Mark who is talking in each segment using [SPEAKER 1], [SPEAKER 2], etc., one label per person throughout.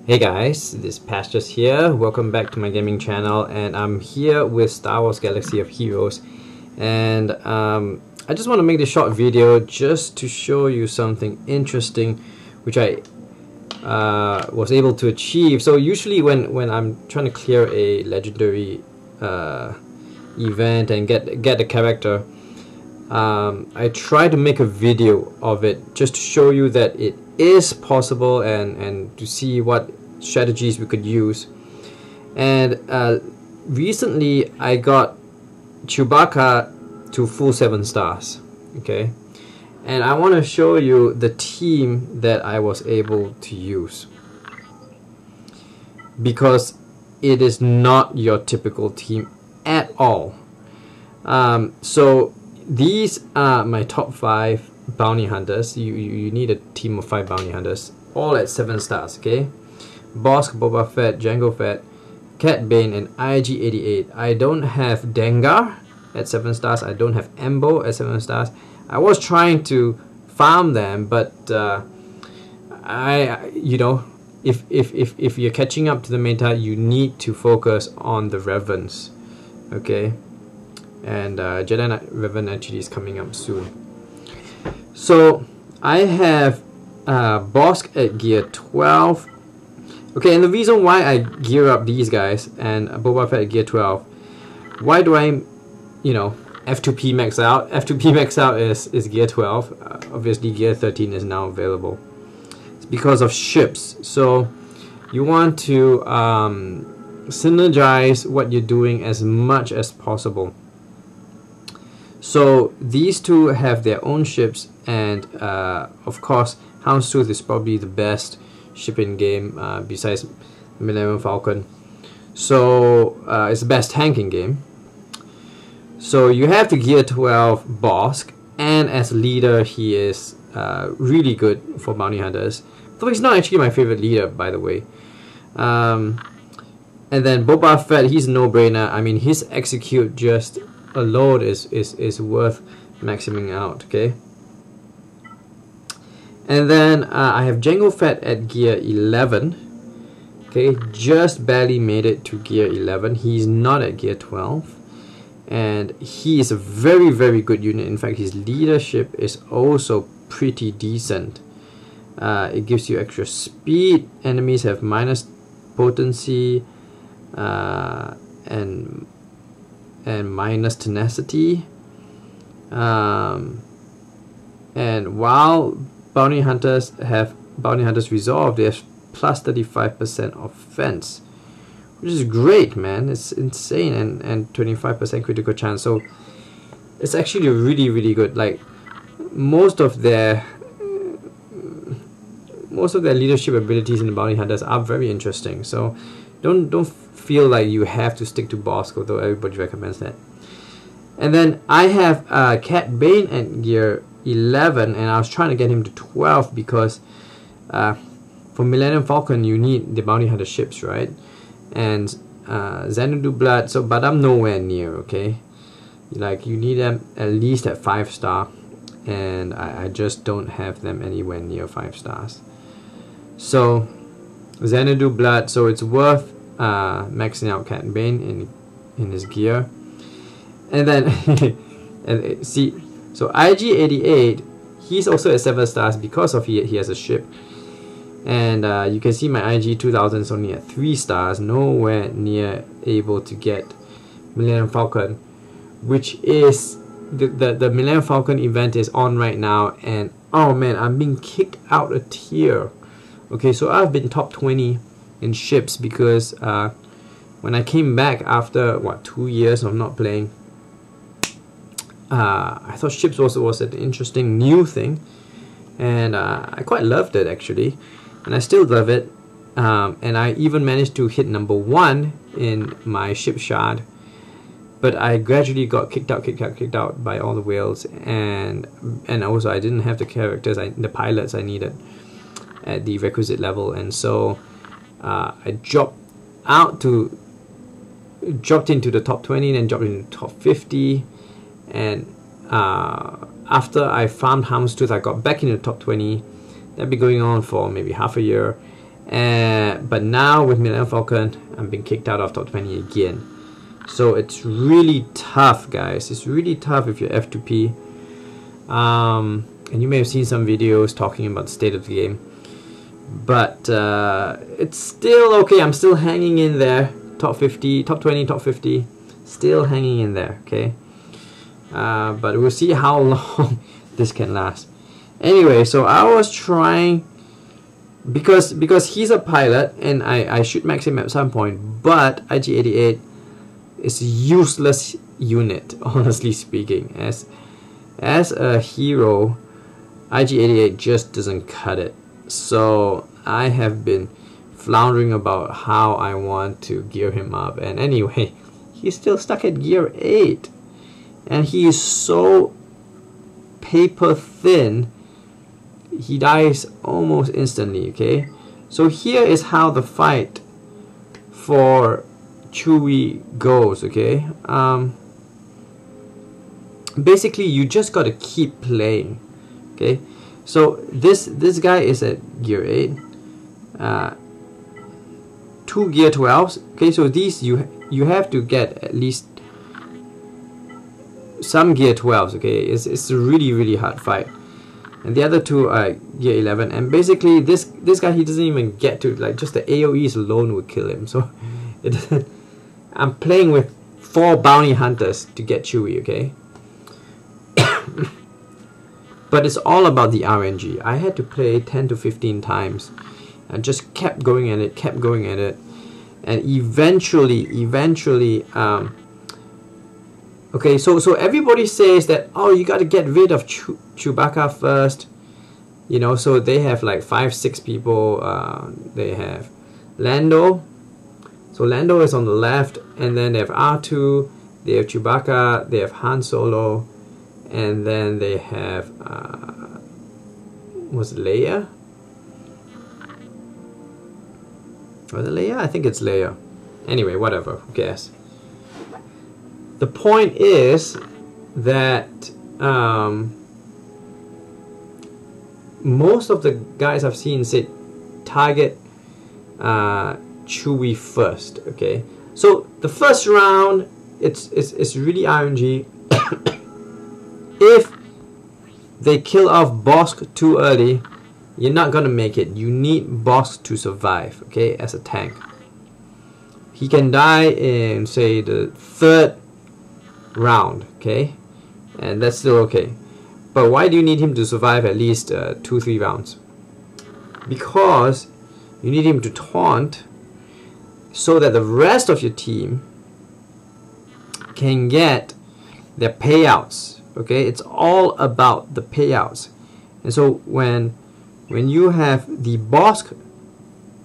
[SPEAKER 1] Hey guys, this is Pastures here. Welcome back to my gaming channel, and I'm here with Star Wars Galaxy of Heroes. And I just want to make this short video just to show you something interesting which I was able to achieve. So usually when I'm trying to clear a legendary event and get the character, I try to make a video of it just to show you that it is possible and to see what strategies we could use. And recently I got Chewbacca to full 7 stars, okay, and I want to show you the team that I was able to use, because it is not your typical team at all. So these are my top 5 bounty hunters. You need a team of 5 bounty hunters, all at 7 stars, okay? Bosk, Boba Fett, Jango Fett, Cat Bane, and IG-88. I don't have Dengar at 7 stars. I don't have Embo at 7 stars. I was trying to farm them, but if you're catching up to the meta, you need to focus on the Revens, okay? And Jedi Knight Revan actually is coming up soon. So I have Bosk at gear 12. Okay, and the reason why I gear up these guys and Boba Fett at gear 12, why do I, F2P max out? F2P max out is gear 12. Obviously gear 13 is now available. It's because of ships. So you want to synergize what you're doing as much as possible. So these two have their own ships, and of course Houndstooth is probably the best ship in game besides Millennium Falcon. So it's the best tank in game. So you have the gear 12 Bosk, and as leader he is really good for bounty hunters, though he's not actually my favorite leader, by the way. And then Boba Fett, he's a no-brainer. I mean, his execute just alone is worth maximing out, okay? And then I have Jango Fett at gear 11, okay, just barely made it to gear 11. He's not at gear 12, and he is a very, very good unit. In fact, his leadership is also pretty decent. It gives you extra speed, enemies have minus potency, and minus tenacity, and while bounty hunters have bounty hunters resolve, they have plus 35% offense, which is great, man. It's insane. And 25% critical chance, so it's actually really, really good. Like most of their leadership abilities in the bounty hunters are very interesting. So don't feel like you have to stick to Bosk, although everybody recommends that. And then I have Cat Bane at gear 11, and I was trying to get him to 12 because for Millennium Falcon you need the bounty hunter ships, right? And Xanadu Blood, but I'm nowhere near, okay? Like, you need them at least at 5 star, and I just don't have them anywhere near 5 stars. So Xanadu Blood, so it's worth maxing out Cat Bane in his gear. And then and see, so IG-88, he's also at 7 stars because of he has a ship. And you can see my IG-2000 is only at 3 stars, nowhere near able to get Millennium Falcon, which is the Millennium Falcon event is on right now, and oh man, I'm being kicked out a tier. Okay, so I've been top 20 in ships because when I came back after 2 years of not playing, I thought ships was an interesting new thing, and I quite loved it actually, and I still love it. And I even managed to hit number 1 in my ship shard, but I gradually got kicked out by all the whales, and also I didn't have the characters, the pilots I needed at the requisite level, and so I dropped into the top 20, then dropped into the top 50, and after I farmed Houndstooth, I got back into the top 20. That'd be going on for maybe half a year, But now with Millennium Falcon, I'm being kicked out of top 20 again. So it's really tough, guys. It's really tough if you're F2P. And you may have seen some videos talking about the state of the game. But it's still okay. I'm still hanging in there. Top 50, top 20, top 50. Still hanging in there, okay? But we'll see how long this can last. Anyway, so I was trying, because he's a pilot and I should max him at some point, but IG-88 is a useless unit, honestly speaking. As a hero, IG-88 just doesn't cut it. So I have been floundering about how I want to gear him up, and anyway, he's still stuck at gear 8, and he is so paper thin, he dies almost instantly, okay? So here is how the fight for Chewie goes, okay? Basically, you just gotta keep playing, okay? So this guy is at gear 8, 2 gear 12s, okay? So these you have to get at least some gear 12s, okay? It's a really hard fight. And the other two are gear 11, and basically this guy, he doesn't even get to, like, just the AoEs alone would kill him. So it doesn't, I'm playing with 4 bounty hunters to get Chewie, okay? But it's all about the RNG. I had to play 10 to 15 times. I just kept going at it, and eventually, okay, so everybody says that, oh, you got to get rid of Chewbacca first, you know. So they have like 5-6 people. They have Lando. So Lando is on the left, and then they have R2, they have Chewbacca, they have Han Solo, and then they have was it Leia? Was it Leia? I think it's Leia. Anyway, whatever, who cares? The point is that most of the guys I've seen say target Chewie first, okay? So the first round, it's really RNG. If they kill off Bosk too early, you're not gonna make it. You need Bosk to survive, okay, as a tank. He can die in, say, the 3rd round, okay, and that's still okay. But why do you need him to survive at least 2-3 rounds? Because you need him to taunt so that the rest of your team can get their payouts, okay? It's all about the payouts. And so when you have the Bosk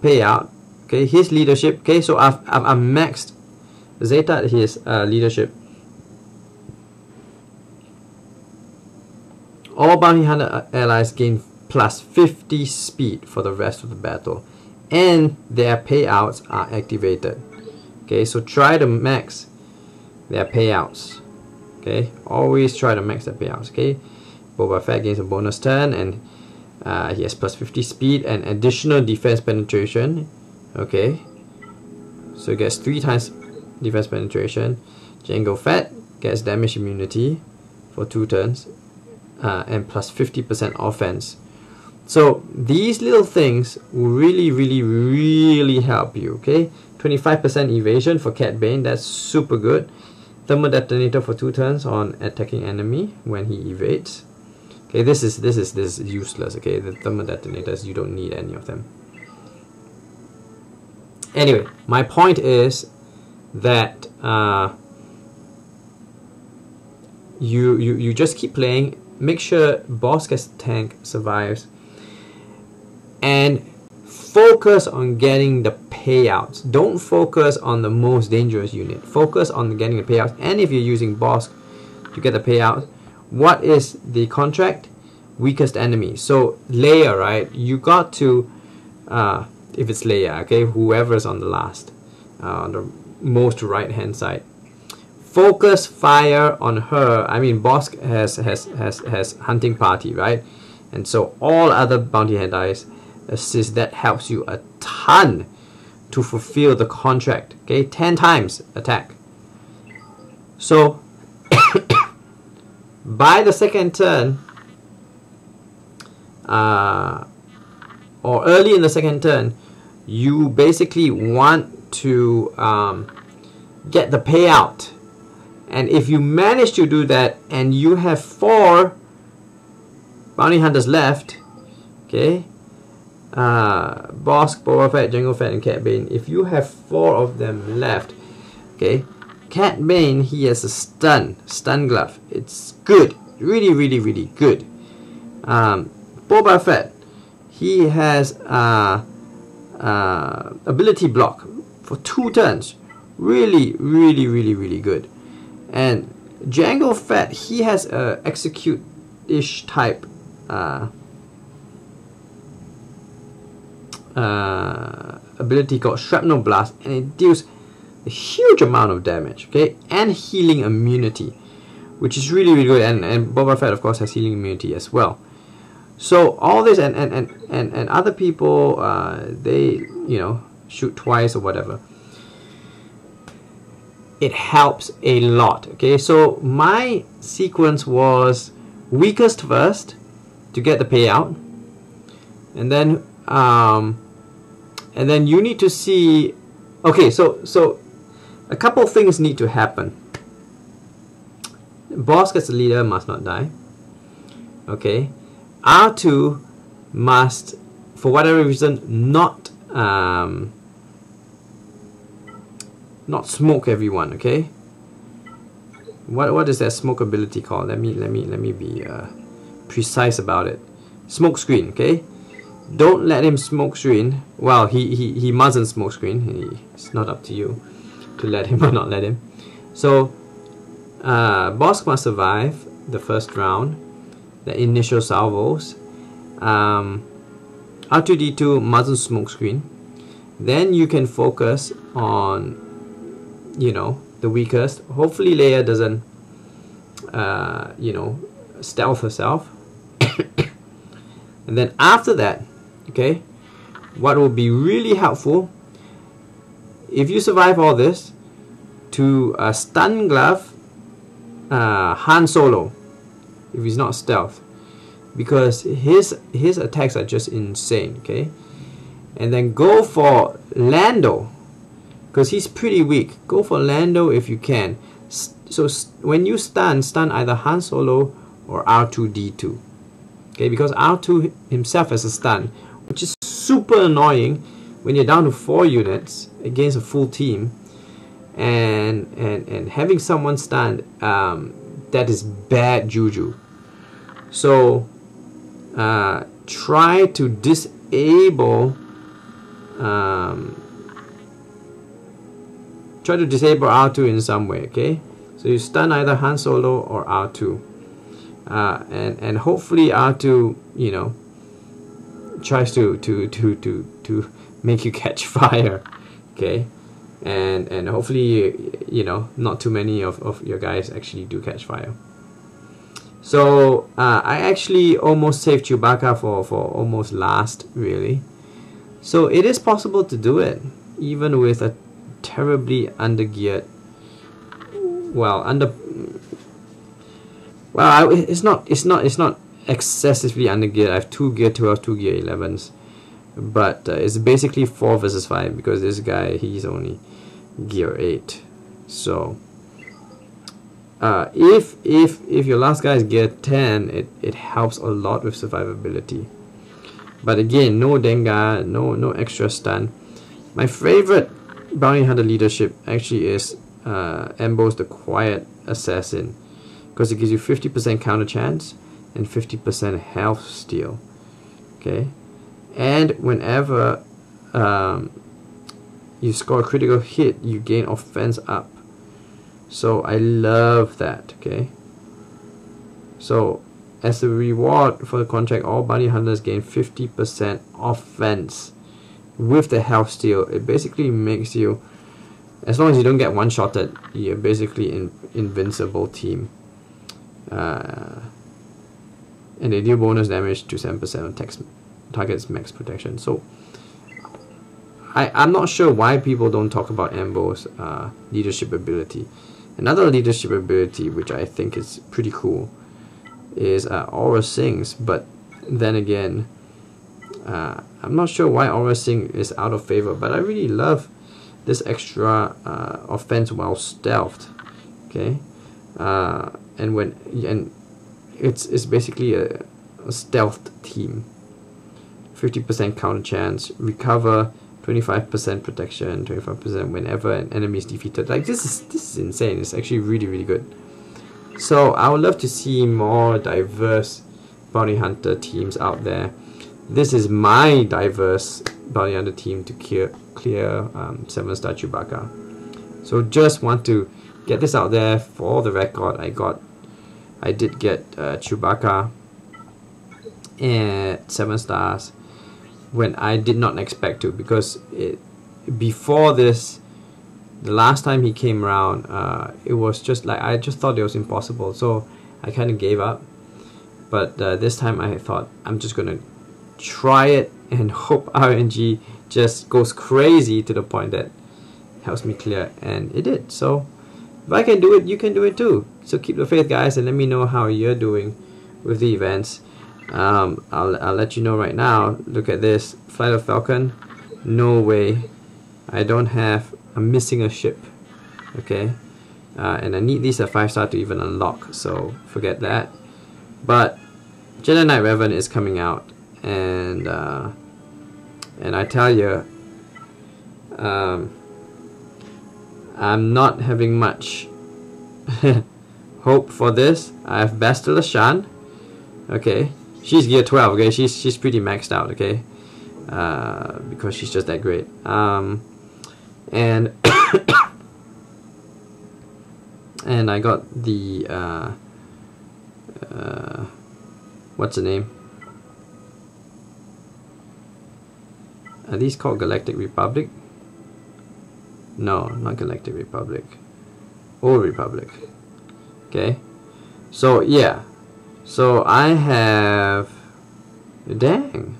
[SPEAKER 1] payout, okay, his leadership, okay, so I've maxed Zeta his leadership. All bounty hunter allies gain plus 50 speed for the rest of the battle, and their payouts are activated. Okay, so try to max their payouts. Okay, always try to max their payouts. Okay, Boba Fett gains a bonus turn, and he has plus 50 speed and additional defense penetration. Okay, so he gets 3 times defense penetration. Jango Fett gets damage immunity for 2 turns. And plus 50% offense. So these little things will really help you, okay? 25% evasion for Cat Bane, that's super good. Thermal detonator for 2 turns on attacking enemy when he evades. Okay, this is useless, okay? The thermal detonators, you don't need any of them. Anyway, my point is that you just keep playing. Make sure Bosk as tank survives, and focus on getting the payouts. Don't focus on the most dangerous unit. Focus on getting the payouts. And if you're using Bosk to get the payout, what is the contract? Weakest enemy. So Leia, right? You got to, if it's Leia, okay, whoever's on the last, on the most right hand side. Focus fire on her. I mean, Bosk has hunting party, right? And so all other bounty hunters, assist, that helps you a ton to fulfill the contract. Okay, 10 times attack. So by the second turn, or early in the second turn, you basically want to get the payout. And if you manage to do that and you have 4 bounty hunters left, okay, Bosk, Boba Fett, Jango Fett, and Cat Bane, if you have 4 of them left, okay, Cat Bane, he has a stun glove. It's good, really, really, really good. Boba Fett, he has ability block for 2 turns, really, really, really, really good. And Jango Fett, he has a execute-ish type ability called Shrapnel Blast, and it deals a huge amount of damage, okay, and healing immunity, which is really, really good. And Boba Fett, of course, has healing immunity as well. So all this, and other people, they, you know, shoot twice or whatever. It helps a lot. Okay, so my sequence was weakest first to get the payout, and then you need to see. Okay, so a couple of things need to happen. Bosk as the leader must not die. Okay, R2 must, for whatever reason, not smoke everyone. Okay, what is that smoke ability called? Let me be precise about it. Smoke screen. Okay, don't let him smoke screen. Well, he mustn't smoke screen. It's not up to you to let him or not let him. So Bosk must survive the first round, the initial salvos. R2D2 mustn't smoke screen. Then you can focus on, you know, the weakest. Hopefully Leia doesn't you know, stealth herself. And then after that, okay, what will be really helpful, if you survive all this, to stun glove Han Solo if he's not stealth, because his attacks are just insane. Okay, and then go for Lando, because he's pretty weak. Go for Lando if you can. So when you stun either Han Solo or R2D2. Okay, because R2 himself has a stun, which is super annoying when you're down to 4 units against a full team, and having someone stunned, that is bad juju. So try to disable R2 in some way. Okay, so you stun either Han Solo or R2, and hopefully R2, you know, tries to make you catch fire. Okay, and hopefully, you know, not too many of your guys actually do catch fire. So I actually almost saved Chewbacca for almost last, really. So it is possible to do it even with a terribly undergeared, it's not excessively undergeared. I have 2 gear 12, 2 gear 11s, but it's basically 4 versus 5 because this guy, he's only gear 8. So if your last guy is gear 10, it helps a lot with survivability. But again, no Dengar, no extra stun. My favorite bounty hunter leadership actually is Embo's the Quiet Assassin, because it gives you 50% counter chance and 50% health steal. Okay, and whenever you score a critical hit, you gain offense up. So I love that. Okay, so as a reward for the contract, all bounty hunters gain 50% offense with the health steal. It basically makes you, as long as you don't get one-shotted, you're basically an invincible team. And they deal bonus damage to 7% on target's max protection. So I'm not sure why people don't talk about Ambo's leadership ability. Another leadership ability which I think is pretty cool is Aura Sings, but then again, I'm not sure why Aura Sing is out of favor, but I really love this extra offense while stealthed. Okay, and it's basically a stealthed team. 50% counter chance, recover 25% protection, 25% whenever an enemy is defeated. Like this is insane. It's actually really good. So I would love to see more diverse bounty hunter teams out there. This is my diverse bounty hunter team to clear 7-star Chewbacca. So just want to get this out there for the record. I did get Chewbacca at 7 stars when I did not expect to, because before this, the last time he came around, it was just like I just thought it was impossible, so I kind of gave up. But this time I thought I'm just gonna try it and hope RNG just goes crazy to the point that helps me clear, and it did. So if I can do it, you can do it too. So keep the faith, guys, and let me know how you're doing with the events. I'll let you know right now. Look at this, Flight of Falcon. No way, I'm missing a ship. Okay, and I need these at 5-star to even unlock, so forget that. But Jedi Knight Revan is coming out, and I tell you, I'm not having much hope for this. I have Bastila Shan. Okay, she's gear 12. Okay, she's pretty maxed out. Okay, because she's just that great. And and I got the what's the name? Are these called Galactic Republic? No, not Galactic Republic. Old Republic. Okay. So yeah. So I have, dang.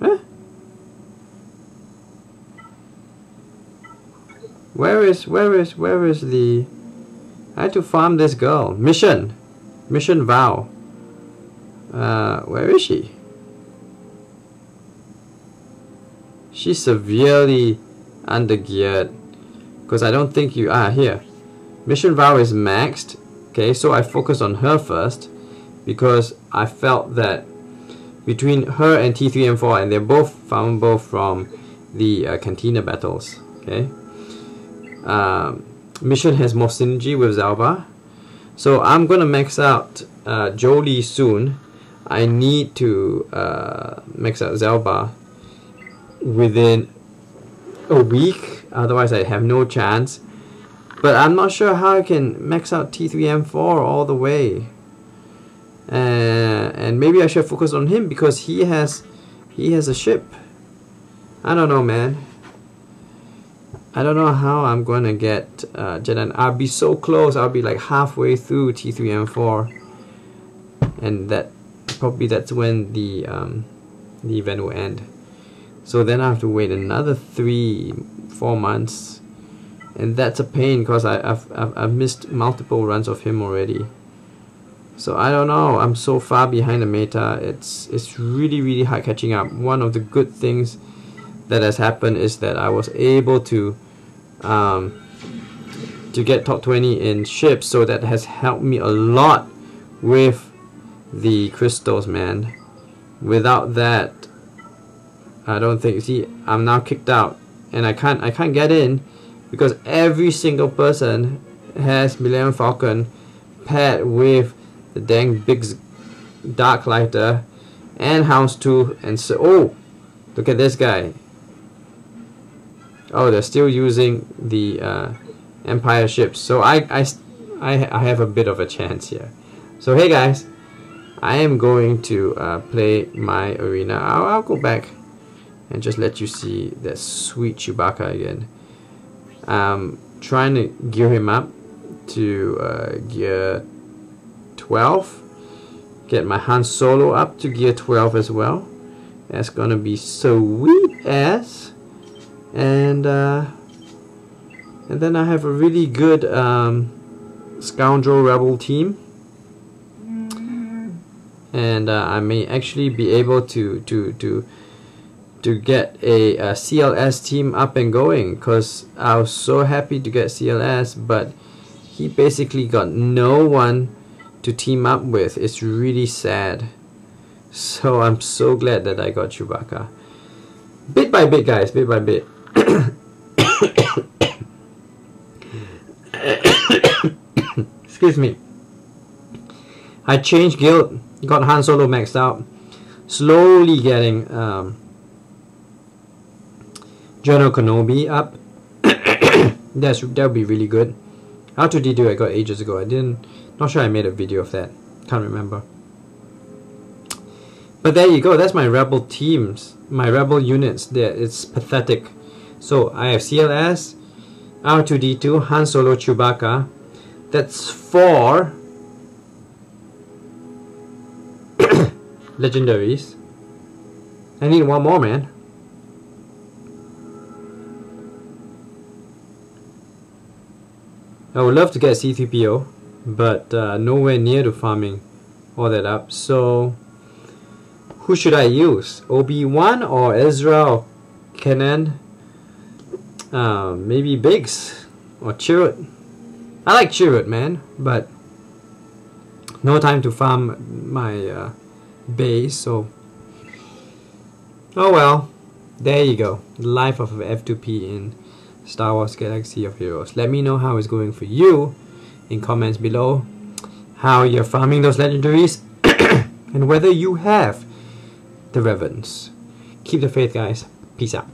[SPEAKER 1] Huh? Where is the, I had to farm this girl. Mission Vow. Where is she? She's severely undergeared, because I don't think you are here. Mission Vow is maxed. Okay, so I focused on her first because I felt that between her and T3 and 4, and they're both farmable from the Cantina battles. Okay, Mission has more synergy with Zalba, so I'm gonna max out Jolie soon. I need to max out Zalba within a week, otherwise I have no chance. But I'm not sure how I can max out T3M4 all the way, and maybe I should focus on him because he has a ship. I don't know, man. I don't know how I'm gonna get Jedi. I'll be so close. I'll be like halfway through T3M4, and that's when the event will end. So then I have to wait another 3-4 months, and that's a pain because I've missed multiple runs of him already. So I don't know. I'm so far behind the meta. It's really hard catching up. One of the good things that has happened is that I was able to get top 20 in ships, so that has helped me a lot with the crystals, man. Without that, I don't think. See, I'm now kicked out, and I can't get in because every single person has Millennium Falcon paired with the dang big Dark Lighter and Houndstooth, and so look at this guy. Oh, they're still using the Empire ships, so I have a bit of a chance here. So hey guys, I am going to play my arena. I'll go back and just let you see that sweet Chewbacca again. Trying to gear him up to gear 12. Get my Han Solo up to gear 12 as well. That's gonna be sweet ass. And then I have a really good Scoundrel Rebel team. And I may actually be able to get a CLS team up and going, because I was so happy to get CLS, but he basically got no one to team up with. It's really sad. So I'm so glad that I got Chewbacca. Bit by bit, guys, bit by bit. Excuse me. I changed guild, got Han Solo maxed out, slowly getting General Kenobi up. That'll be really good. R2D2 I got ages ago. Not sure I made a video of that. Can't remember. But there you go. That's my rebel teams, my rebel units. There, it's pathetic. So I have CLS, R2D2, Han Solo, Chewbacca. That's 4 legendaries. I need one more, man. I would love to get C3PO, but nowhere near to farming all that up. So who should I use? Obi-Wan or Ezra or Kanan? Maybe Biggs or Chirrut. I like Chirrut, man, but no time to farm my base, so oh well. There you go. The life of an F2P in Star Wars Galaxy of Heroes. Let me know how it's going for you in comments below, how you're farming those legendaries, and whether you have the Revans. Keep the faith, guys. Peace out.